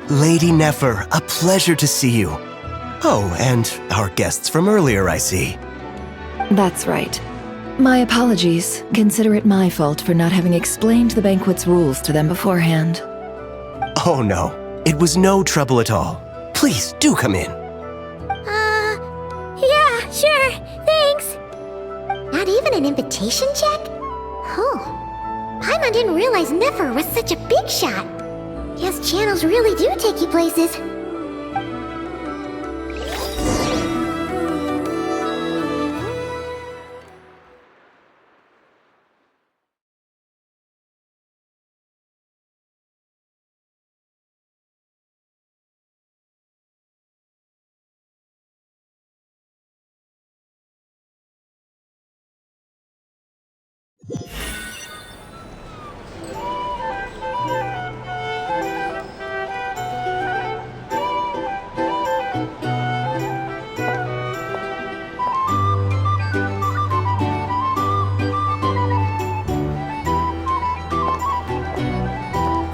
Lady Nefer, a pleasure to see you. Oh, and our guests from earlier, I see. That's right. My apologies. Consider it my fault for not having explained the banquet's rules to them beforehand. Oh no, it was no trouble at all. Please, do come in. Yeah, sure, thanks. Not even an invitation check? Oh, Paimon didn't realize Nefer was such a big shot. Yes, channels really do take you places.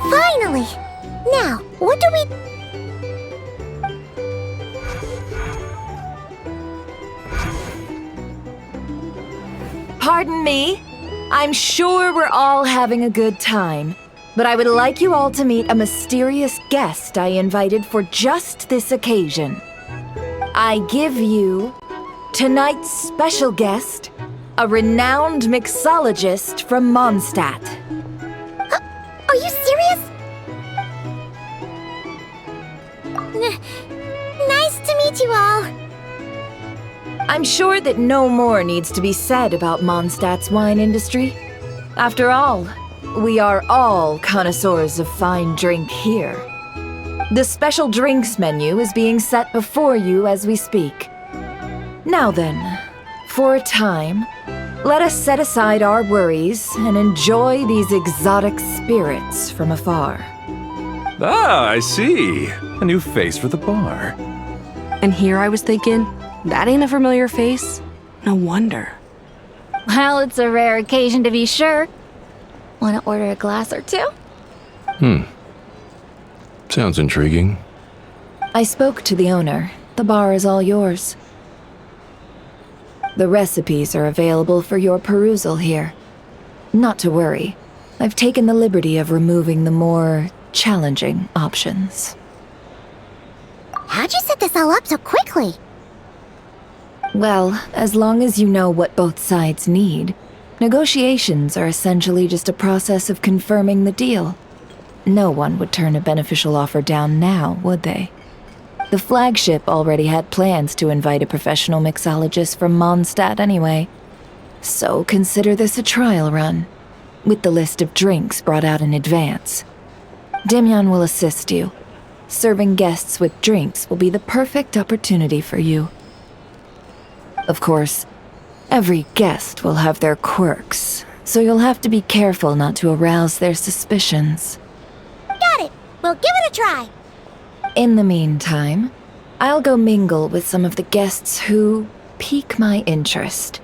Finally! Now, what do we... Pardon me? I'm sure we're all having a good time, but I would like you all to meet a mysterious guest I invited for just this occasion. I give you tonight's special guest, a renowned mixologist from Mondstadt. Are you serious? Nice to meet you all. I'm sure that no more needs to be said about Mondstadt's wine industry. After all, we are all connoisseurs of fine drink here. The special drinks menu is being set before you as we speak. Now then, for a time, let us set aside our worries and enjoy these exotic spirits from afar. Ah, I see. A new face for the bar. And here I was thinking, that ain't a familiar face. No wonder. Well, it's a rare occasion to be sure. Want to order a glass or two? Sounds intriguing. I spoke to the owner. The bar is all yours. The recipes are available for your perusal here. Not to worry. I've taken the liberty of removing the more challenging options. How'd you set this all up so quickly? Well, as long as you know what both sides need, negotiations are essentially just a process of confirming the deal. No one would turn a beneficial offer down now, would they? The flagship already had plans to invite a professional mixologist from Mondstadt anyway. So consider this a trial run, with the list of drinks brought out in advance. Demyan will assist you. Serving guests with drinks will be the perfect opportunity for you. Of course, every guest will have their quirks, so you'll have to be careful not to arouse their suspicions. Got it! We'll give it a try! In the meantime, I'll go mingle with some of the guests who pique my interest.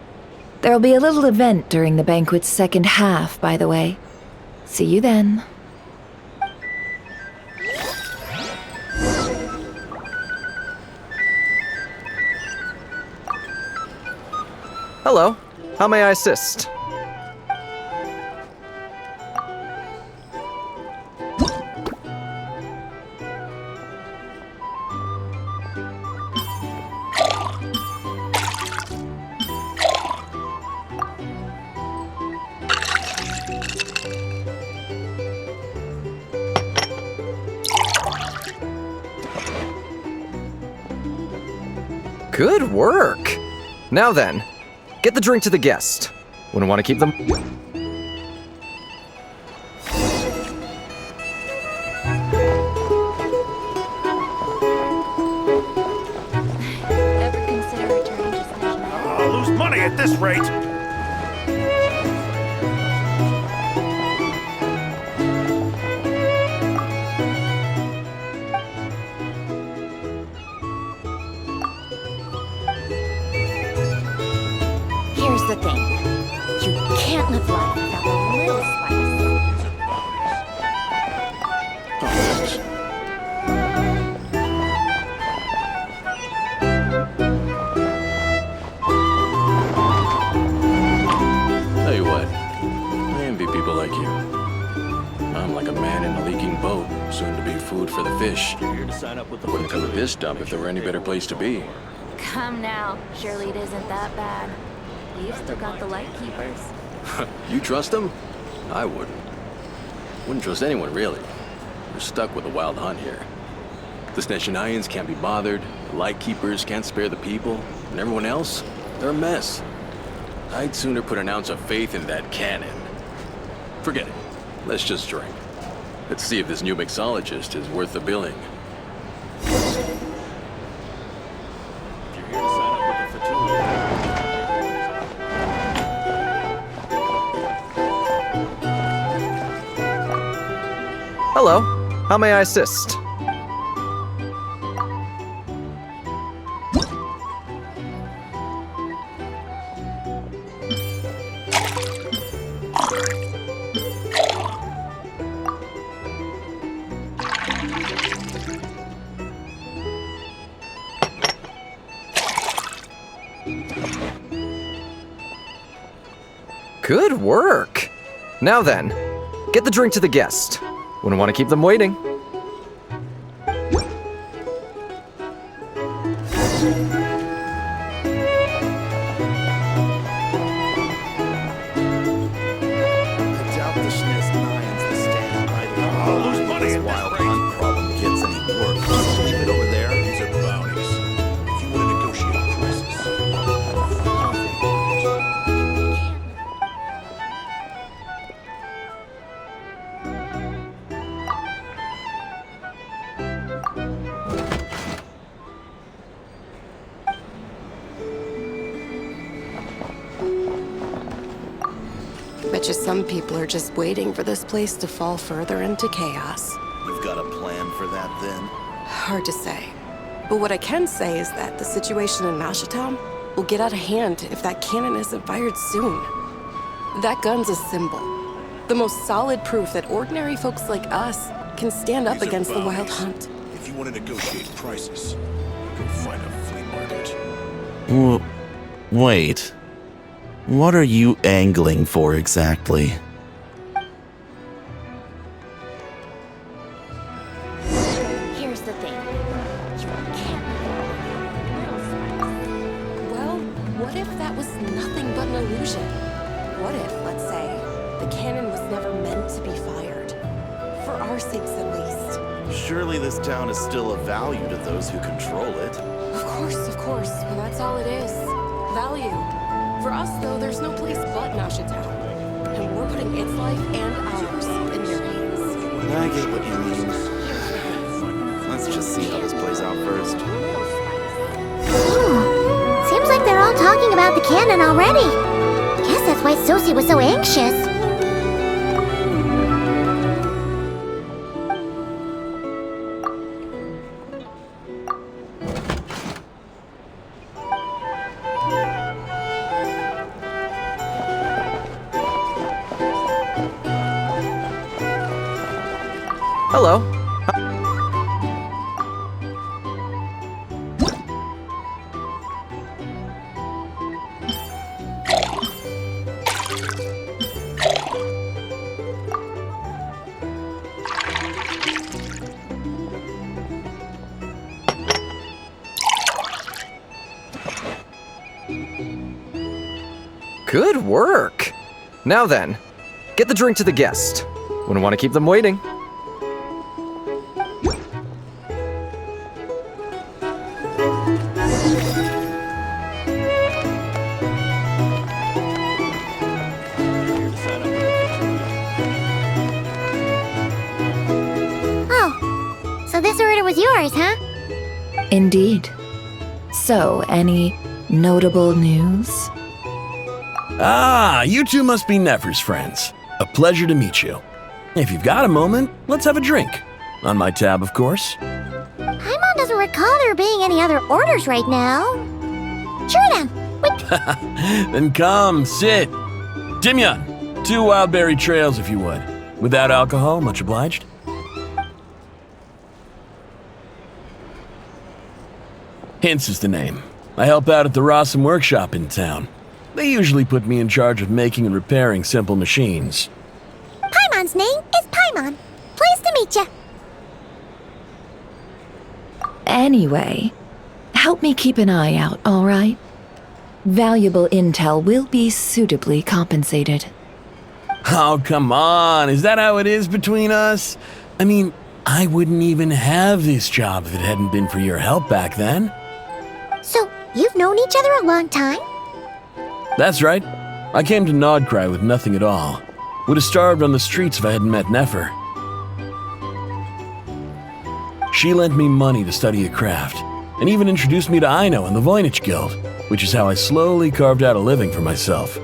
There'll be a little event during the banquet's second half, by the way. See you then. Hello. How may I assist? Good work! Now then, get the drink to the guest. Wouldn't want to keep them... Ever consider returning to Smash Mouth? I'll lose money at this rate. Here's the thing. You can't live life without a little spice. I'm like a man in a leaking boat, soon to be food for the fish. Wouldn't come to this dump if there were any better place to be. Come now. Surely it isn't that bad. We've still got the light keepers. You trust them? I wouldn't. Wouldn't trust anyone, really. We're stuck with a wild hunt here. The Sneshanians can't be bothered, the light keepers can't spare the people, and everyone else, they're a mess. I'd sooner put an ounce of faith in that cannon. Forget it. Let's just drink. Let's see if this new mixologist is worth the billing. Hello. How may I assist? Good work! Now then, get the drink to the guest. Wouldn't want to keep them waiting. Bet you some people are just waiting for this place to fall further into chaos. You've got a plan for that, then? Hard to say. But what I can say is that the situation in Nashatown will get out of hand if that cannon isn't fired soon. That gun's a symbol. The most solid proof that ordinary folks like us can stand up against the wild hunt. If you want to negotiate prices, go find a flea market. Wait. What are you angling for exactly? Here's the thing. You can't. Well, what if that was nothing but an illusion? What if, let's say, the cannon was never meant to be fired? For our sakes, at least. Surely this town is still of value to those who control it. Of course. Well, that's all it is. Value. For us, though, there's no place but Nashatown. And we're putting its life and ours in your hands. I get what you mean. Let's just see how this plays out first. Seems like they're all talking about the cannon already. Guess that's why Sosie was so anxious. Hello. Good work! Now then, get the drink to the guest. Wouldn't want to keep them waiting. Oh, so this order was yours, huh? Indeed. So, any notable news? Ah, you two must be Nefer's friends. A pleasure to meet you. If you've got a moment, let's have a drink. On my tab, of course. Paimon doesn't recall there being any other orders right now. Sure then. Then come, sit. Dimyon, 2 wildberry trails if you would. Without alcohol, much obliged. Hints is the name. I help out at the Rossum workshop in town. They usually put me in charge of making and repairing simple machines. Paimon's name is Paimon. Paimon. Pleased to meet ya. Anyway, help me keep an eye out, all right? Valuable intel will be suitably compensated. Oh, come on. Is that how it is between us? I mean, I wouldn't even have this job if it hadn't been for your help back then. So, you've known each other a long time? That's right. I came to Nodcry with nothing at all. Would have starved on the streets if I hadn't met Nefer. She lent me money to study a craft, and even introduced me to Aino and the Voynich Guild, which is how I slowly carved out a living for myself.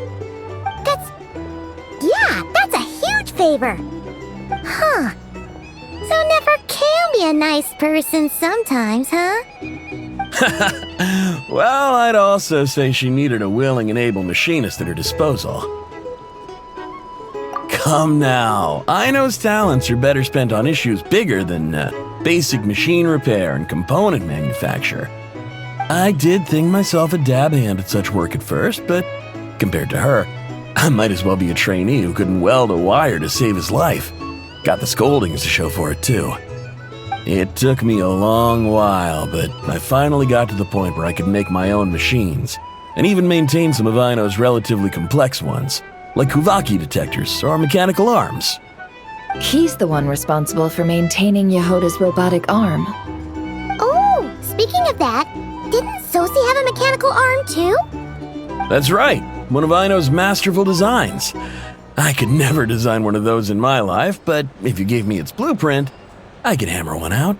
That's a huge favor. Huh. So Nefer can be a nice person sometimes, huh? Well, I'd also say she needed a willing and able machinist at her disposal. Come now, Aino's talents are better spent on issues bigger than basic machine repair and component manufacture. I did think myself a dab hand at such work at first, but compared to her, I might as well be a trainee who couldn't weld a wire to save his life. Got the scoldings to show for it, too. It took me a long while, but I finally got to the point where I could make my own machines, and even maintain some of Aino's relatively complex ones, like Kuvaki detectors or mechanical arms. He's the one responsible for maintaining Yehoda's robotic arm. Oh, speaking of that, didn't Sosie have a mechanical arm too? That's right, one of Aino's masterful designs. I could never design one of those in my life, but if you gave me its blueprint, I could hammer one out.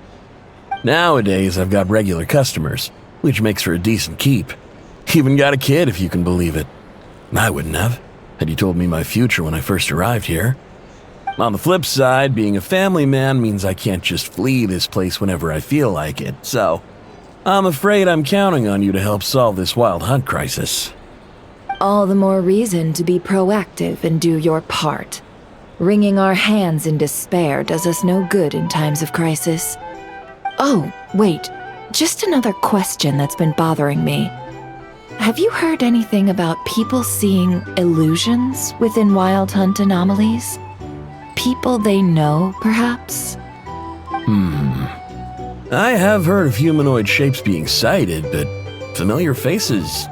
Nowadays, I've got regular customers, which makes for a decent keep. Even got a kid, if you can believe it. I wouldn't have, had you told me my future when I first arrived here. On the flip side, being a family man means I can't just flee this place whenever I feel like it, so I'm afraid I'm counting on you to help solve this wild hunt crisis. All the more reason to be proactive and do your part. Wringing our hands in despair does us no good in times of crisis. Oh, wait, just another question that's been bothering me. Have you heard anything about people seeing illusions within Wild Hunt anomalies? People they know, perhaps? I have heard of humanoid shapes being sighted, but familiar faces?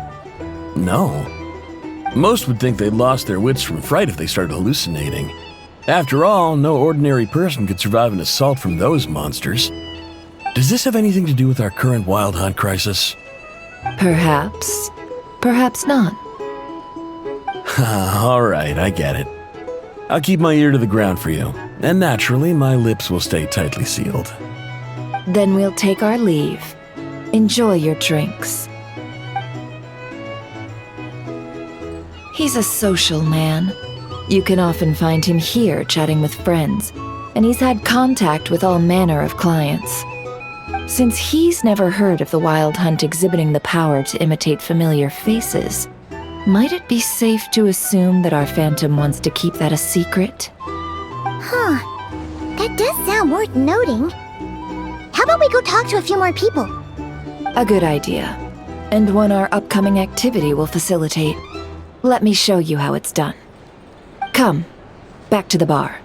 No. Most would think they'd lost their wits from fright if they started hallucinating. After all, no ordinary person could survive an assault from those monsters. Does this have anything to do with our current Wild Hunt crisis? Perhaps. Perhaps not. All right, I get it. I'll keep my ear to the ground for you, and naturally, my lips will stay tightly sealed. Then we'll take our leave. Enjoy your drinks. He's a social man. You can often find him here chatting with friends, and he's had contact with all manner of clients. Since he's never heard of the Wild Hunt exhibiting the power to imitate familiar faces, might it be safe to assume that our Phantom wants to keep that a secret? Huh. That does sound worth noting. How about we go talk to a few more people? A good idea, and one our upcoming activity will facilitate. Let me show you how it's done. Come, back to the bar.